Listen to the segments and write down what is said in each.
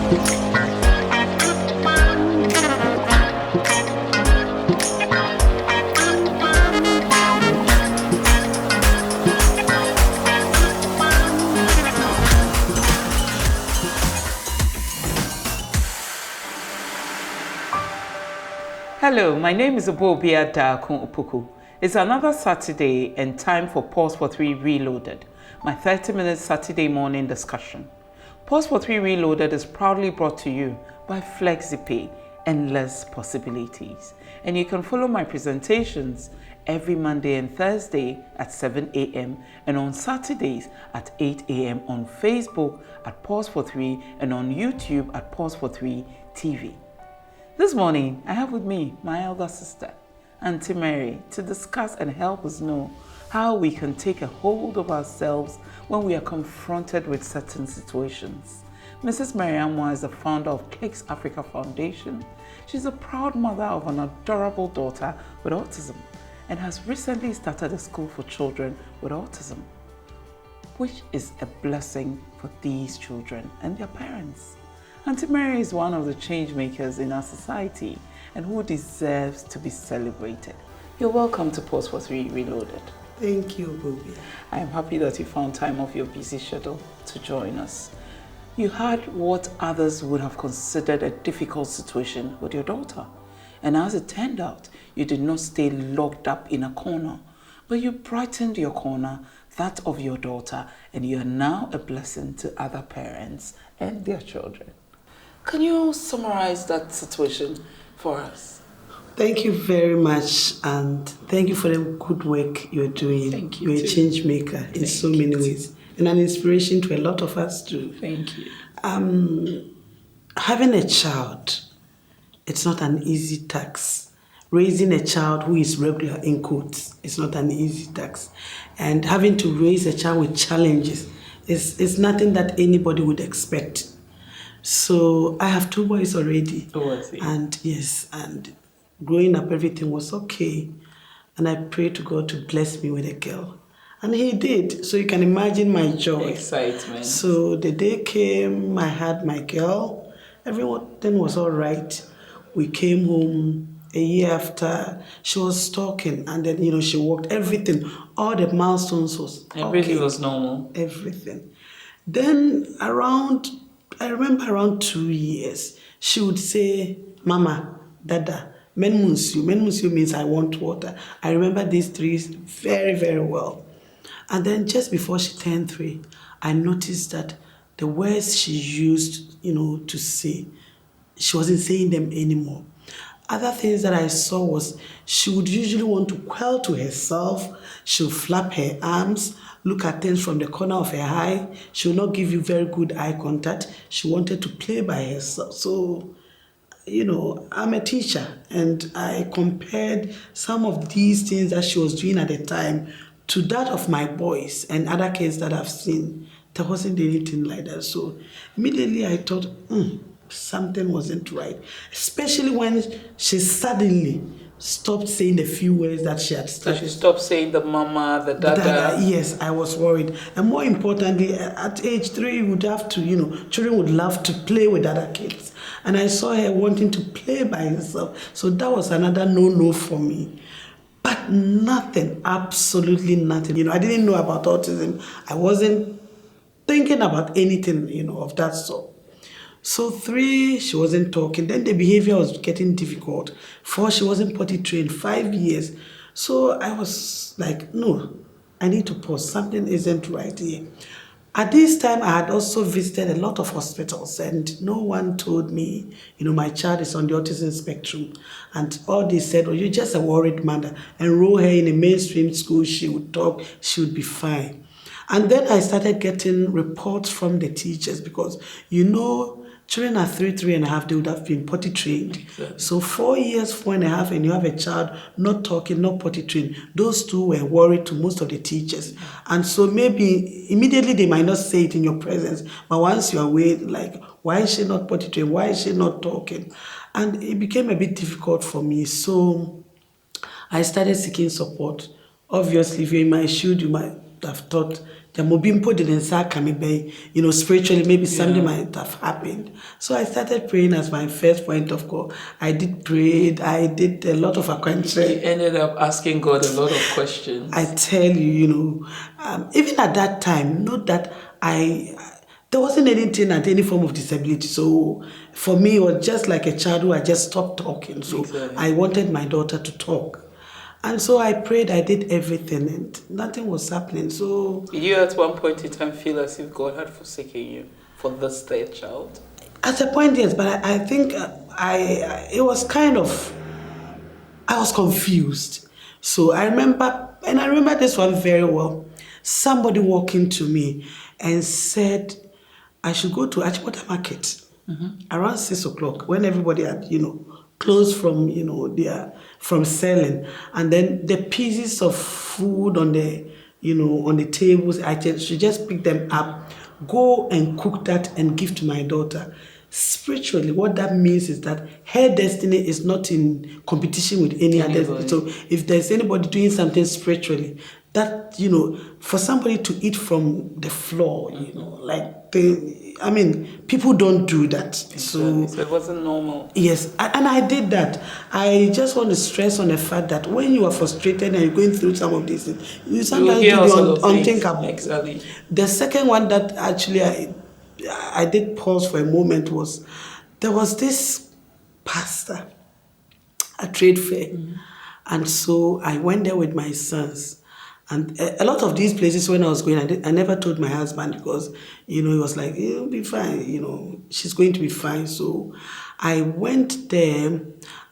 Hello, my name is Obuobia Darko-Opoku. It's another Saturday and time for Pause for 3 Reloaded, my 30-minute Saturday morning discussion. Pause for 3 Reloaded is proudly brought to you by FlexiPay, Endless Possibilities. And you can follow my presentations every Monday and Thursday at 7 a.m. and on Saturdays at 8 a.m. on Facebook at Pause for 3 and on YouTube at Pause for 3 TV. This morning, I have with me my elder sister, Auntie Mary, to discuss and help us know how we can take a hold of ourselves when we are confronted with certain situations. Mrs Mary Amoah is the founder of Klicks Africa Foundation. She's a proud mother of an adorable daughter with autism and has recently started a school for children with autism, which is a blessing for these children and their parents. Auntie Mary is one of the change makers in our society and who deserves to be celebrated. You're welcome to Pause for 3 Reloaded. Thank you, Obuobia. I am happy that you found time off your busy schedule to join us. You had what others would have considered a difficult situation with your daughter. And as it turned out, you did not stay locked up in a corner, but you brightened your corner, that of your daughter, and you are now a blessing to other parents and their children. Can you summarize that situation for us? Thank you very much, and thank you for the good work you're doing. Thank you. You're a change maker in so many ways, and an inspiration to a lot of us too. Thank you. Having a child, it's not an easy task. Raising a child who is regular, in quotes, it's not an easy task. And having to raise a child with challenges is nothing that anybody would expect. So I have 2 boys already. Oh, I see. And yes, and growing up, everything was okay. And I prayed to God to bless me with a girl. And he did. So you can imagine my joy. Excitement. So the day came, I had my girl. Everything was all right. We came home a year after. She was talking, and then, she walked. Everything, all the milestones was okay. Everything was normal. Everything. Then I remember around 2 years, she would say, Mama, Dada, menmunsu. Menmunsu means I want water. I remember these 3 very, very well. And then just before she turned 3, I noticed that the words she used, to say, she wasn't saying them anymore. Other things that I saw was she would usually want to quell to herself. She would flap her arms, look at things from the corner of her eye. She would not give you very good eye contact. She wanted to play by herself. So, I'm a teacher, and I compared some of these things that she was doing at the time to that of my boys and other kids that I've seen. There wasn't anything like that. So immediately I thought, something wasn't right, especially when she suddenly stopped saying the few words that she had started. So she stopped saying the mama, the dada. Yes, I was worried. And more importantly, at age 3, you would have to, children would love to play with other kids. And I saw her wanting to play by herself. So that was another no-no for me. But nothing, absolutely nothing. I didn't know about autism. I wasn't thinking about anything, of that sort. So 3, she wasn't talking. Then the behavior was getting difficult. 4, she wasn't potty trained. 5 years. So I was like, no, I need to pause. Something isn't right here. At this time, I had also visited a lot of hospitals, and no one told me, my child is on the autism spectrum. And all they said, you're just a worried mother. Enroll her in a mainstream school. She would talk. She would be fine. And then I started getting reports from the teachers because, children are 3, 3.5, they would have been potty trained. Exactly. So 4 years, 4.5, and you have a child not talking, not potty trained. Those 2 were worried to most of the teachers. And so maybe immediately they might not say it in your presence, but once you're away, like, why is she not potty trained? Why is she not talking? And it became a bit difficult for me. So I started seeking support. Obviously, if you're in my shoes, you might have thought Jamobimpo didn't say, you know, spiritually, maybe something might have happened. So I started praying as my first point of call. I did pray, I did a lot of acquaintance. You ended up asking God a lot of questions. I tell you, you know, even at that time, not that there wasn't anything at any form of disability. So for me, it was just like a child who I just stopped talking. So exactly. I wanted my daughter to talk. And so I prayed, I did everything, and nothing was happening. So did you at one point in time feel as if God had forsaken you for this third child? At a point, yes, but I think it was kind of, I was confused. So I remember this one very well. Somebody walked into me and said, I should go to Achimota Market around 6 o'clock when everybody had, you know, closed from, you know, from selling. And then the pieces of food on the, you know, on the tables, I should just pick them up, go and cook that and give to my daughter. Spiritually, what that means is that her destiny is not in competition with any other. So if there's anybody doing something spiritually, that, you know, for somebody to eat from the floor, you know, like people don't do that. Exactly. So it wasn't normal. Yes, and I did that. I just want to stress on the fact that when you are frustrated and you're going through some of these things, you sometimes do the unthinkable. Exactly. The second one that actually I did pause for a moment was, there was this pastor at trade fair. And so I went there with my sons. And a lot of these places when I was going, I never told my husband because, you know, he was like, it'll be fine, you know, she's going to be fine. So I went there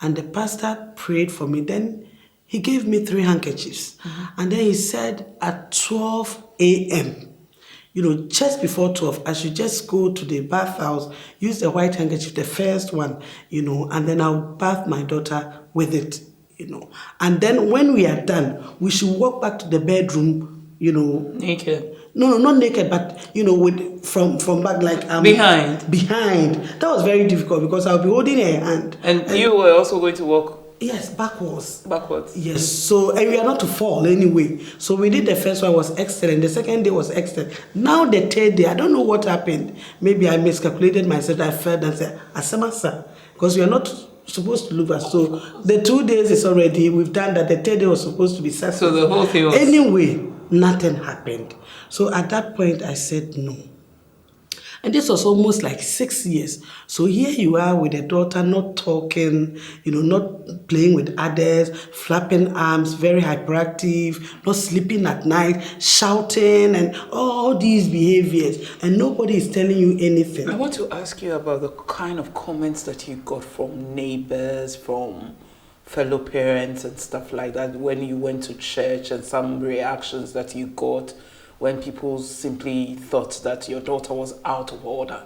and the pastor prayed for me. Then he gave me 3 handkerchiefs. And then he said at 12 a.m., you know, just before 12, I should just go to the bathhouse, use the white handkerchief, the first one, you know, and then I'll bath my daughter with it, you know. And then when we are done, we should walk back to the bedroom, you know. Naked? No, not naked, but, you know, with from back, like... behind? Behind. That was very difficult because I'll be holding her hand. And you were also going to walk? Yes, backwards. Backwards. Yes, so, and we are not to fall anyway. So we did the first one was excellent. The second day was excellent. Now the third day, I don't know what happened. Maybe I miscalculated myself. I felt and said, Asamasa, because we are not supposed to look at. So the 2 days is already, we've done that. The third day was supposed to be successful. So the whole thing was... Anyway, nothing happened. So at that point, I said no. And this was almost like 6 years. So here you are with a daughter not talking, you know, not playing with others, flapping arms, very hyperactive, not sleeping at night, shouting, and all these behaviors. And nobody is telling you anything. I want to ask you about the kind of comments that you got from neighbors, from fellow parents and stuff like that when you went to church, and some reactions that you got when people simply thought that your daughter was out of order.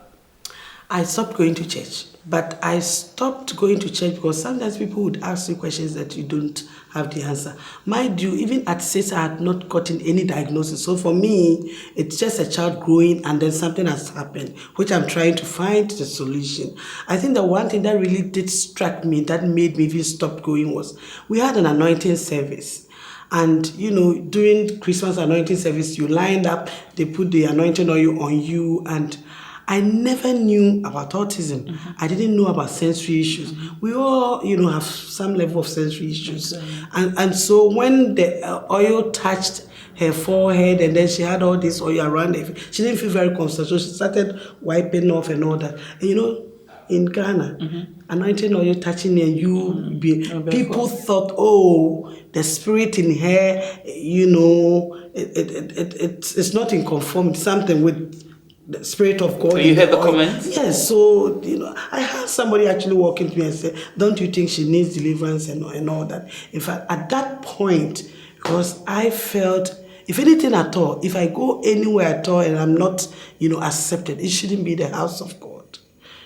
I stopped going to church, but I stopped going to church because sometimes people would ask you questions that you don't have the answer. Mind you, even at 6, I had not gotten any diagnosis. So for me, it's just a child growing and then something has happened, which I'm trying to find the solution. I think the one thing that really did strike me, that made me even stop going, was we had an anointing service. And, you know, during Christmas anointing service, you lined up, they put the anointing oil on you, and I never knew about autism. I didn't know about sensory issues. We all, you know, have some level of sensory issues. And so when the oil touched her forehead and then she had all this oil around her, she didn't feel very comfortable. So she started wiping off and all that. And, you know, in Ghana, anointing oil touching and people thought, oh, the spirit in her, you know, it's not in conformity, something with the spirit of God. So you heard the comments? Yes, so, you know, I had somebody actually walking to me and say, don't you think she needs deliverance and all that? In fact, at that point, because I felt, if anything at all, if I go anywhere at all and I'm not, you know, accepted, it shouldn't be the house of God.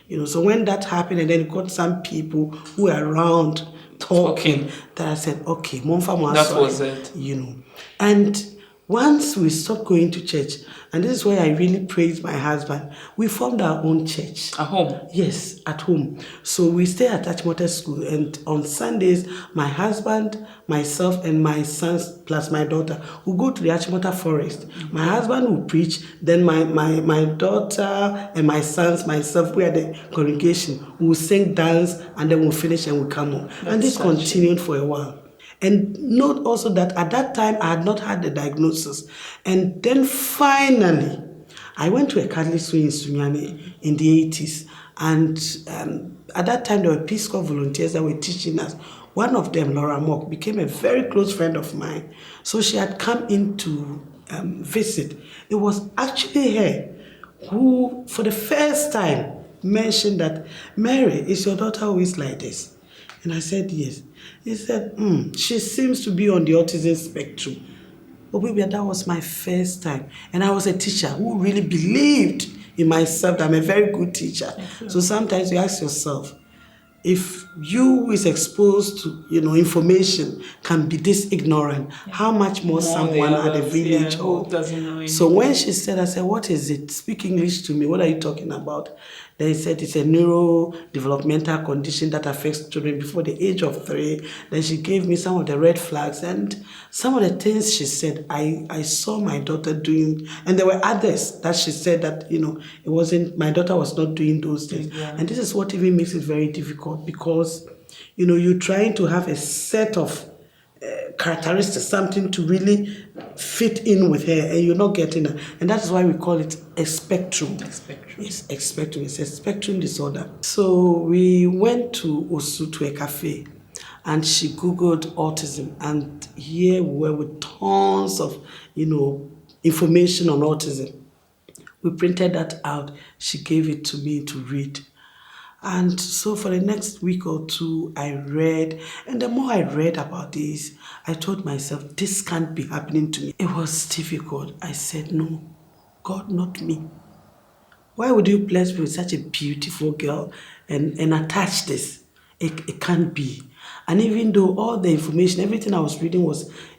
You know, so when that happened, and then got some people who were around talking, that I said, okay, that was it. You know. And Once we stopped going to church, and this is where I really praise my husband, we formed our own church. At home? Yes, at home. So we stay at Achimota School, and on Sundays, my husband, myself, and my sons, plus my daughter, will go to the Achimota forest. My husband will preach, then my daughter and my sons, myself, we are the congregation. We will sing, dance, and then we'll finish and we'll come home. And this continued for a while. And note also that at that time, I had not had the diagnosis. And then finally, I went to a Catholic school in Sunyani in the 80s. And at that time, there were Peace Corps volunteers that were teaching us. One of them, Laura Mock, became a very close friend of mine. So she had come in to visit. It was actually her who, for the first time, mentioned that, Mary, is your daughter always like this? And I said, yes. He said, she seems to be on the autism spectrum. Obuobia, that was my first time. And I was a teacher who really believed in myself that I'm a very good teacher. So sometimes you ask yourself, if you who is exposed to, information can be this ignorant, how much more someone at the village who doesn't know anything. So when she said, I said, what is it? Speak English to me. What are you talking about? They said it's a neurodevelopmental condition that affects children before the age of 3. Then she gave me some of the red flags and some of the things she said, I saw my daughter doing, and there were others that she said that, it wasn't, my daughter was not doing those things. Yeah. And this is what even makes it very difficult because, you're trying to have a set of characteristics, something to really fit in with her, and you're not getting her. And that's why we call it a spectrum. Yes, a spectrum. It's a spectrum disorder. So we went to Osu to a cafe, and she Googled autism, and here we were with tons of, information on autism. We printed that out. She gave it to me to read. And so for the next week or two, I read. And the more I read about this, I told myself, this can't be happening to me. It was difficult. I said, no, God, not me. Why would you bless me with such a beautiful girl and attach this? It can't be. And even though all the information, everything I was reading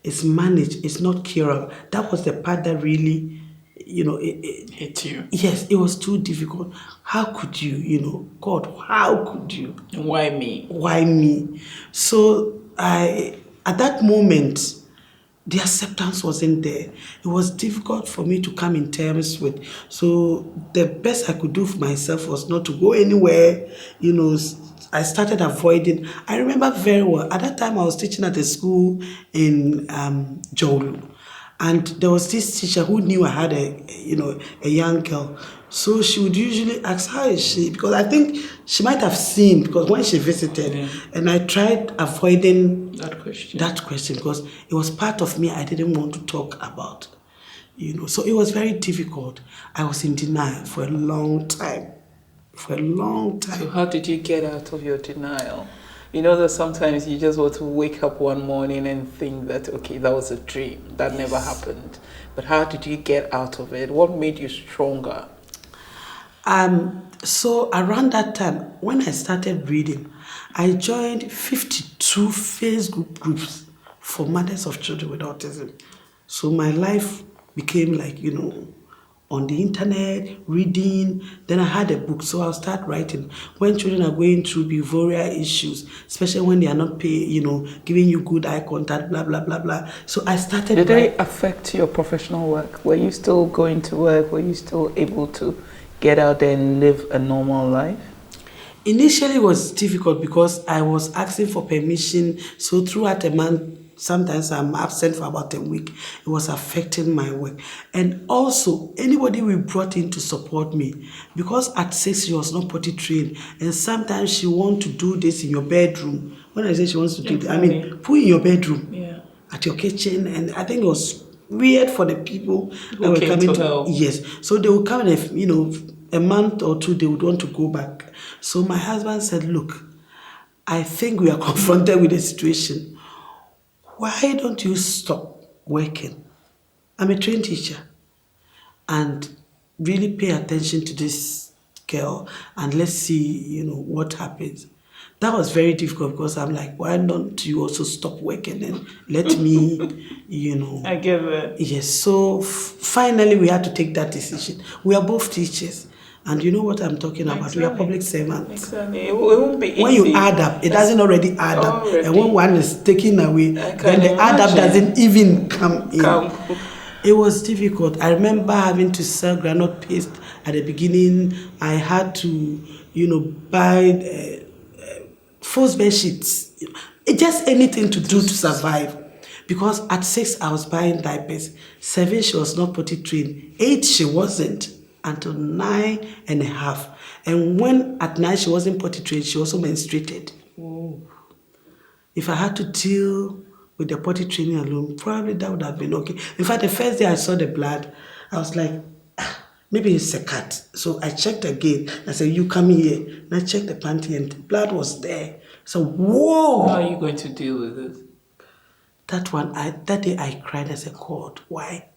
is managed, it's not curable. That was the part that really, it hit you. Yes, it was too difficult. How could you, God, how could you? And why me? Why me? So at that moment, the acceptance wasn't there. It was difficult for me to come in terms with. So the best I could do for myself was not to go anywhere. I started avoiding. I remember very well, at that time I was teaching at a school in Jolu. And there was this teacher who knew I had a young girl. So she would usually ask, how is she? Because I think she might have seen, because when she visited, and I tried avoiding that question because it was part of me I didn't want to talk about. So it was very difficult. I was in denial for a long time. So how did you get out of your denial? That sometimes you just want to wake up one morning and think that, okay, that was a dream. That never happened. But how did you get out of it? What made you stronger? So around that time, when I started reading, I joined 52 Facebook groups for mothers of children with autism. So my life became like, on the internet, reading. Then I had a book, so I'll start writing. When children are going through behavioral issues, especially when they are not giving you good eye contact, blah, blah, blah, blah. So I started. Did they affect your professional work? Were you still going to work? Were you still able to get out there and live a normal life? Initially, it was difficult because I was asking for permission. So throughout a month, sometimes I'm absent for about a week. It was affecting my work. And also, anybody we brought in to support me, because at 6 she was not potty trained, and sometimes she wants to do this in your bedroom. When I say she wants to do this, put in your bedroom, at your kitchen. And I think it was weird for the people that were coming to help. Yes. So they would come and, a month or two, they would want to go back. So my husband said, look, I think we are confronted with a situation. Why don't you stop working? I'm a trained teacher. And really pay attention to this girl and let's see, what happens. That was very difficult because I'm like, why don't you also stop working and let me, I get it. Yes, so finally we had to take that decision. We are both teachers. And you know what I'm talking about. Exactly. We are public servants. Exactly. It won't be easy. When you add up, it doesn't already add up. And when one is taken away, then the add up doesn't even come in. It was difficult. I remember having to sell granite paste at the beginning. I had to, buy false bed sheets. Just anything to do to survive. Because at 6, I was buying diapers. 7, she was not potty trained. 8, she wasn't until 9.5. And when at 9 she wasn't potty trained, she also menstruated. Oh. If I had to deal with the potty training alone, probably that would have been okay. In fact, the first day I saw the blood, I was like, maybe it's a cut. So I checked again. I said, you come here. And I checked the panty and the blood was there. So, whoa! How are you going to deal with this? That day I cried. I said, God, why?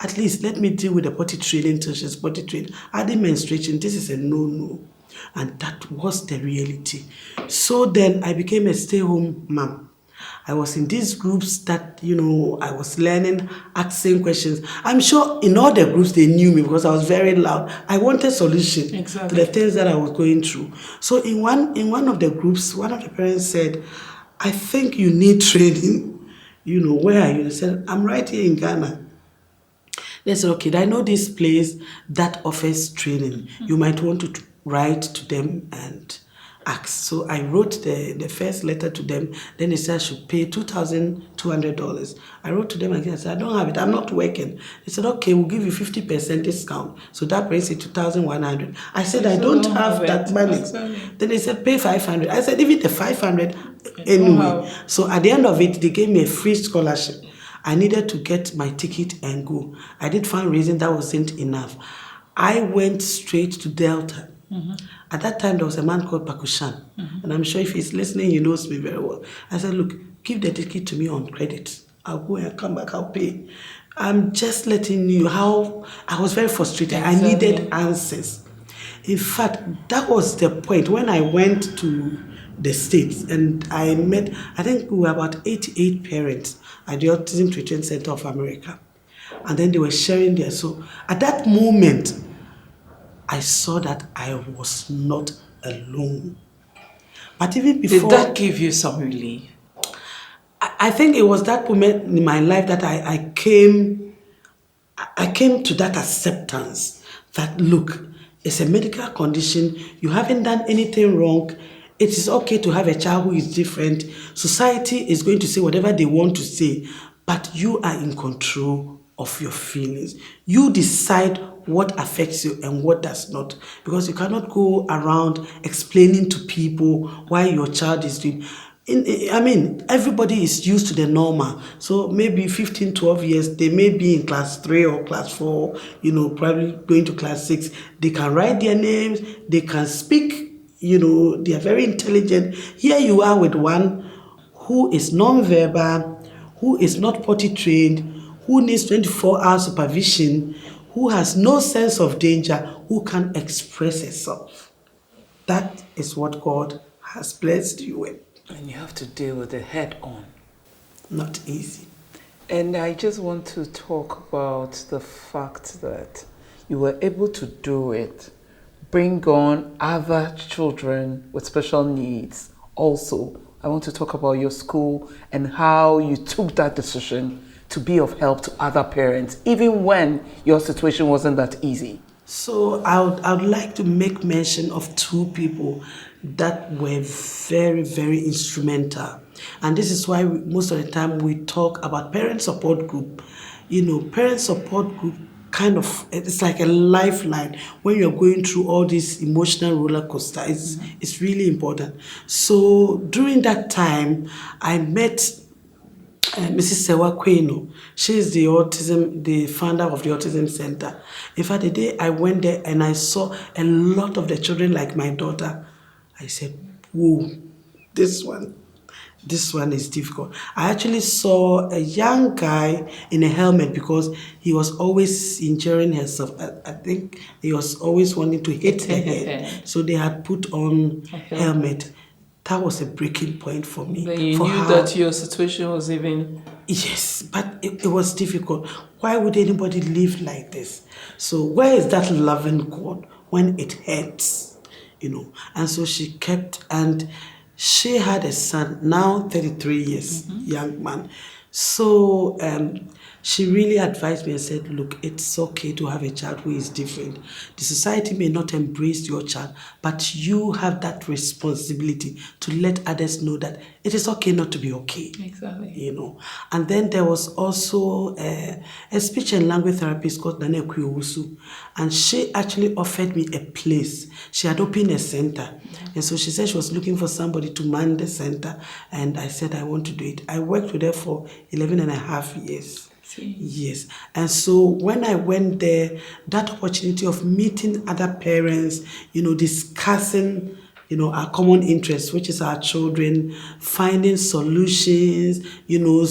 At least let me deal with the potty training till she's potty trained. Adding menstruation, this is a no-no. And that was the reality. So then I became a stay-home mom. I was in these groups that, I was learning, asking questions. I'm sure in all the groups they knew me because I was very loud. I wanted solution to the things that I was going through. So in one of the groups, one of the parents said, I think you need training. Where are you? They said, I'm right here in Ghana. They said, okay, I know this place that offers training. You might want to write to them and ask. So I wrote the first letter to them. Then they said I should pay $2,200. I wrote to them again. I said, I don't have it. I'm not working. They said, okay, we'll give you 50% discount. So that brings it to $2,100. I said, I don't have that money. Then they said, pay $500. I said, even the $500 anyway. So at the end of it, they gave me a free scholarship. I needed to get my ticket and go. I did fundraising, that wasn't enough. I went straight to Delta. At that time, there was a man called Pakushan. And I'm sure if he's listening, he knows me very well. I said, look, give the ticket to me on credit. I'll go and come back, I'll pay. I'm just letting you how I was very frustrated. I needed answers. In fact, that was the point when I went to the States and I met, I think we were about 88 parents at the Autism Treatment Center of America. And then they were sharing there. So at that moment, I saw that I was not alone. But even before... Did that give you some relief? I think it was that moment in my life that I came to that acceptance that, look, it's a medical condition. You haven't done anything wrong. It is okay to have a child who is different. Society is going to say whatever they want to say, but you are in control of your feelings. You decide what affects you and what does not. Because you cannot go around explaining to people why your child is doing. Everybody is used to the normal. So maybe 15, 12 years, they may be in class 3 or class 4, probably going to class 6. They can write their names, they can speak, they are very intelligent. Here you are with one who is non-verbal, who is not potty trained, who needs 24-hour supervision, who has no sense of danger, who can express herself. That is what God has blessed you with. And you have to deal with it head on. Not easy. And I just want to talk about the fact that you were able to do it, bring on other children with special needs. Also, I want to talk about your school and how you took that decision to be of help to other parents, even when your situation wasn't that easy. So I would like to make mention of 2 people that were very, very instrumental. And this is why most of the time we talk about parent support group. Parent support group it's like a lifeline when you're going through all this emotional roller coaster. It's really important. So during that time, I met Mrs. Sewa Kweno. She's the founder of the Autism Center. In fact, the day I went there and I saw a lot of the children like my daughter, I said, whoa, this one is difficult. I actually saw a young guy in a helmet because he was always injuring himself. I think he was always wanting to hit the head. So they had put on a helmet. that was a breaking point for me. Then you for knew that your situation was even... Yes, but it was difficult. Why would anybody live like this? So where is that loving God when it hurts? And so she kept, and she had a son, now 33 years, young man. So she really advised me and said, look, it's okay to have a child who is different. The society may not embrace your child, but you have that responsibility to let others know that it is okay not to be okay. Exactly. And then there was also a speech and language therapist called Nana Kuyowusu, and she actually offered me a place. She had opened a center, and so she said she was looking for somebody to man the center, and I said I want to do it. I worked with her for 11 and a half years. Yes. And so when I went there, that opportunity of meeting other parents, discussing, our common interests, which is our children, finding solutions,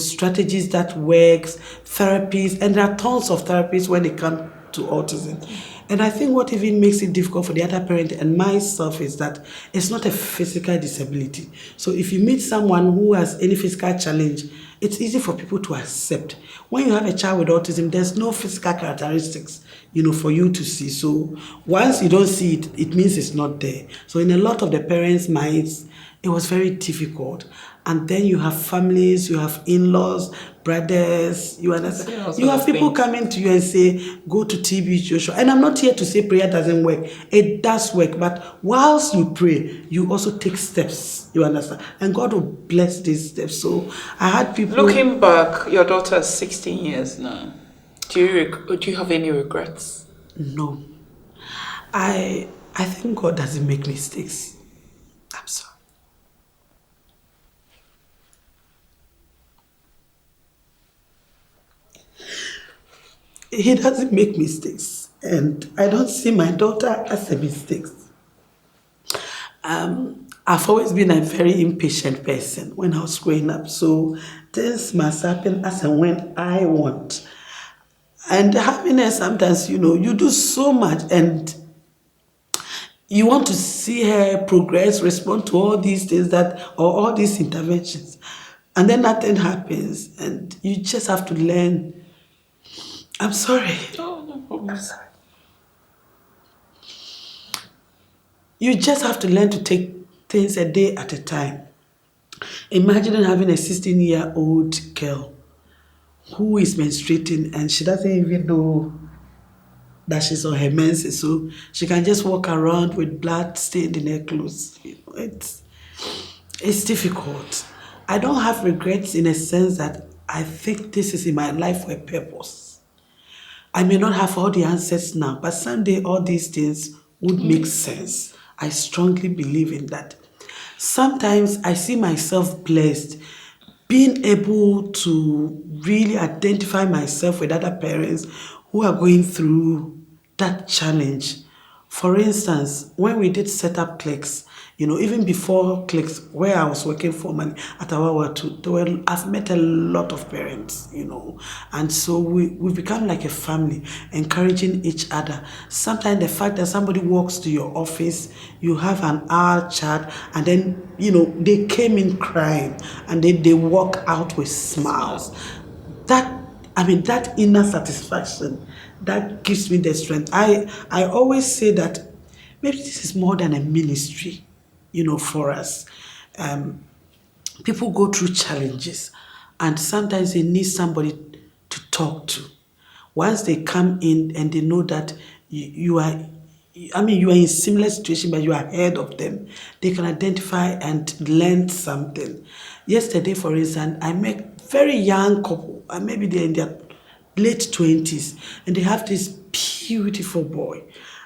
strategies that works, therapies, and there are tons of therapies when it comes to autism. And I think what even makes it difficult for the other parent and myself is that it's not a physical disability. So if you meet someone who has any physical challenge, it's easy for people to accept. When you have a child with autism, there's no physical characteristics, for you to see. So once you don't see it, it means it's not there. So in a lot of the parents' minds, it was very difficult. And then you have families, you have in-laws, brothers, you understand? You have people coming to you and say, go to TB Joshua. And I'm not here to say prayer doesn't work. It does work. But whilst you pray, you also take steps, you understand? And God will bless these steps. So I had people... Looking back, your daughter is 16 years now. Do you have any regrets? No. I think God doesn't make mistakes. I'm sorry. He doesn't make mistakes, and I don't see my daughter as a mistake. I've always been a very impatient person when I was growing up, so things must happen as and when I want. And happiness, sometimes, you do so much, and you want to see her progress, respond to all these things or all these interventions, and then nothing happens, and you just have to learn. I'm sorry. Oh, no problem. You just have to learn to take things a day at a time. Imagine having a 16-year-old girl who is menstruating and she doesn't even know that she's on her menses, so she can just walk around with blood stained in her clothes. It's difficult. I don't have regrets in a sense that I think this is in my life for a purpose. I may not have all the answers now, but someday all these things would make sense. I strongly believe in that. Sometimes I see myself blessed, being able to really identify myself with other parents who are going through that challenge. For instance, when we did set up Klicks, even before Klicks, where I was working formally at Awawa, I've met a lot of parents, and so we've become like a family, encouraging each other. Sometimes the fact that somebody walks to your office, you have an hour chat, and then, they came in crying, and then they walk out with smiles. That inner satisfaction, that gives me the strength. I always say that maybe this is more than a ministry, for us. People go through challenges, and sometimes they need somebody to talk to. Once they come in and they know that you are in similar situation, but you are ahead of them, they can identify and learn something. Yesterday, for instance, I met a very young couple, and maybe they're in their late 20s, and they have this beautiful boy.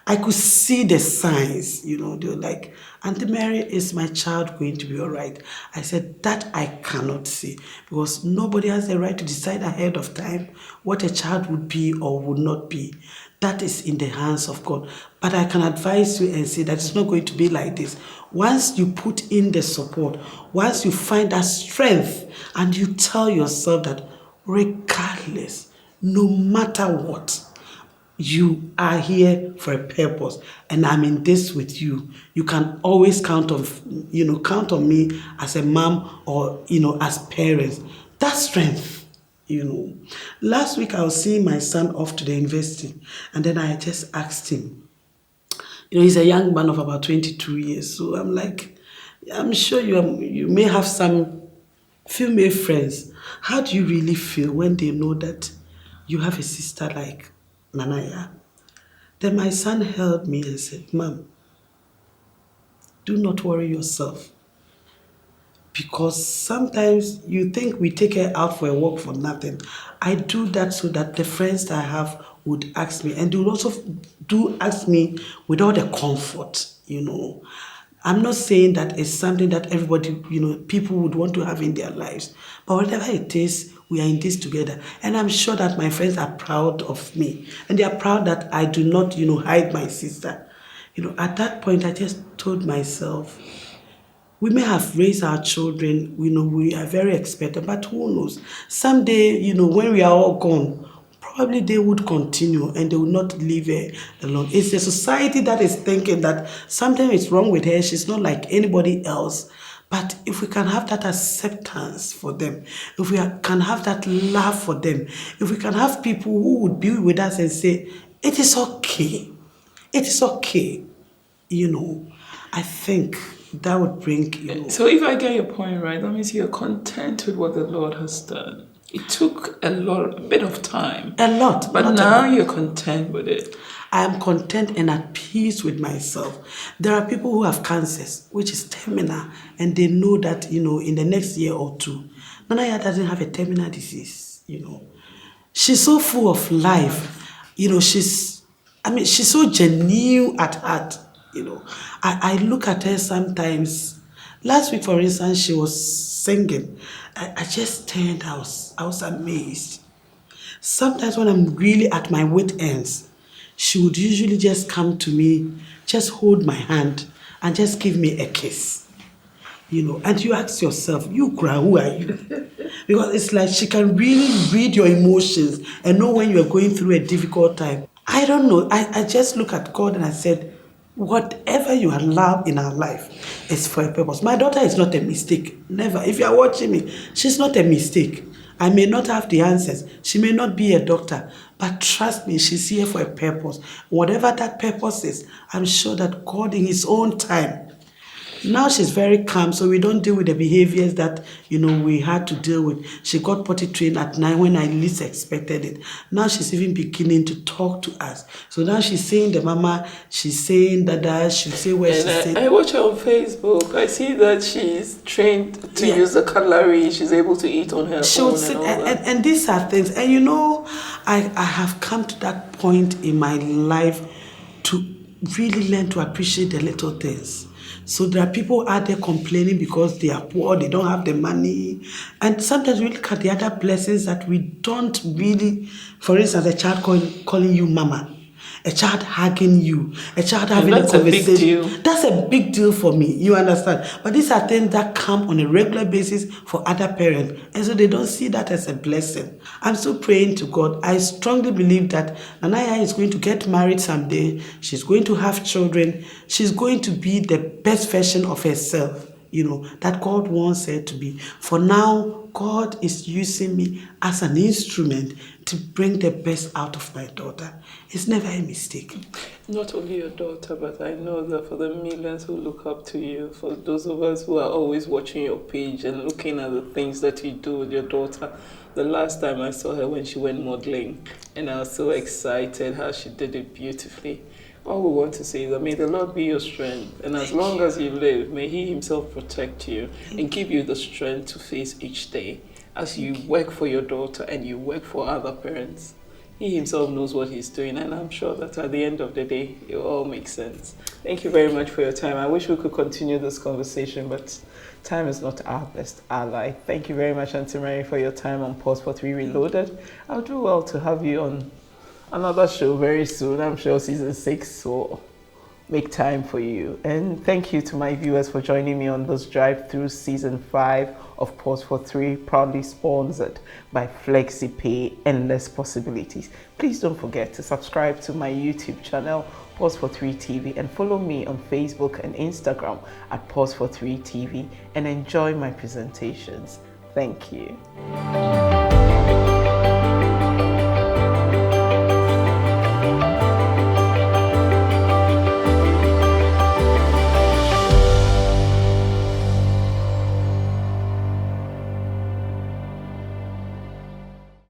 I could see the signs, they were like, Auntie Mary, is my child going to be all right? I said, that I cannot see, because nobody has the right to decide ahead of time what a child would be or would not be. That is in the hands of God. But I can advise you and say that it's not going to be like this. Once you put in the support, once you find that strength, and you tell yourself that regardless, no matter what, you are here for a purpose, and I'm in this with you. You can always count on, count on me as a mom or, as parents. That's strength, Last week I was seeing my son off to the university, and then I just asked him. He's a young man of about 22 years. So I'm like, I'm sure you may have some female friends. How do you really feel when they know that you have a sister like Nanaya? Then my son held me and said, Mom, do not worry yourself. Because sometimes you think we take her out for a walk for nothing. I do that so that the friends that I have would ask me, and they would also do ask me with all the comfort, I'm not saying that it's something that everybody, people would want to have in their lives. But whatever it is, we are in this together. And I'm sure that my friends are proud of me. And they are proud that I do not, hide my sister. At that point, I just told myself, we may have raised our children, we are very expectant, but who knows? Someday, when we are all gone, probably they would continue and they will not leave her alone. It's the society that is thinking that something is wrong with her. She's not like anybody else. But if we can have that acceptance for them, if we can have that love for them, if we can have people who would be with us and say, it is okay, I think that would bring, So if I get your point right, that means you're content with what the Lord has done. It took a bit of time. A lot. But now you're content with it. I am content and at peace with myself. There are people who have cancers, which is terminal, and they know that, in the next year or two, Nanaya doesn't have a terminal disease, She's so full of life. She's so genuine at heart, I look at her sometimes. Last week, for instance, she was singing. I just turned, I was amazed. Sometimes when I'm really at my wit ends, she would usually just come to me, just hold my hand, and just give me a kiss. And you ask yourself, you cry, who are you? Because it's like she can really read your emotions and know when you are going through a difficult time. I don't know. I just look at God and I said, whatever you allow in our life is for a purpose. My daughter is not a mistake. Never. If you are watching me, she's not a mistake. I may not have the answers. She may not be a doctor. But trust me, she's here for a purpose. Whatever that purpose is, I'm sure that God in His own time. Now she's very calm, so we don't deal with the behaviors that, we had to deal with. She got potty trained at 9 when I least expected it. Now she's even beginning to talk to us. So now she's saying the mama, she's saying dada, she'll say where she's saying. I watch her on Facebook. I see that she's trained to use the cutlery. She's able to eat on her own sit, and these are things. And I have come to that point in my life to really learn to appreciate the little things. So there are people out there complaining because they are poor, they don't have the money. And sometimes we look at the other blessings that we don't really, for instance, a child calling you mama, a child hugging you, a child having a conversation. A big deal. That's a big deal for me, you understand? But these are things that come on a regular basis for other parents. And so they don't see that as a blessing. I'm still praying to God. I strongly believe that Nanaya is going to get married someday. She's going to have children. She's going to be the best version of herself, that God wants her to be. For now, God is using me as an instrument to bring the best out of my daughter. It's never a mistake. Not only your daughter, but I know that for the millions who look up to you, for those of us who are always watching your page and looking at the things that you do with your daughter. The last time I saw her when she went modeling, and I was so excited how she did it beautifully. All we want to say is that may the Lord be your strength, and as long as you live, may He Himself protect you and give you the strength to face each day as you work for your daughter and you work for other parents. He Himself knows what He's doing, and I'm sure that at the end of the day, it will all make sense. Thank you very much for your time. I wish we could continue this conversation, but time is not our best ally. Thank you very much, Auntie Mary, for your time on Pause for 3 Reloaded. I'll do well to have you on another show very soon. I'm sure season 6 or make time for you. And thank you to my viewers for joining me on this drive through season 5 of Pause for 3, proudly sponsored by FlexiPay, Endless Possibilities. Please don't forget to subscribe to my YouTube channel, Pause for 3 TV, and follow me on Facebook and Instagram at Pause for 3 TV, and enjoy my presentations. Thank you.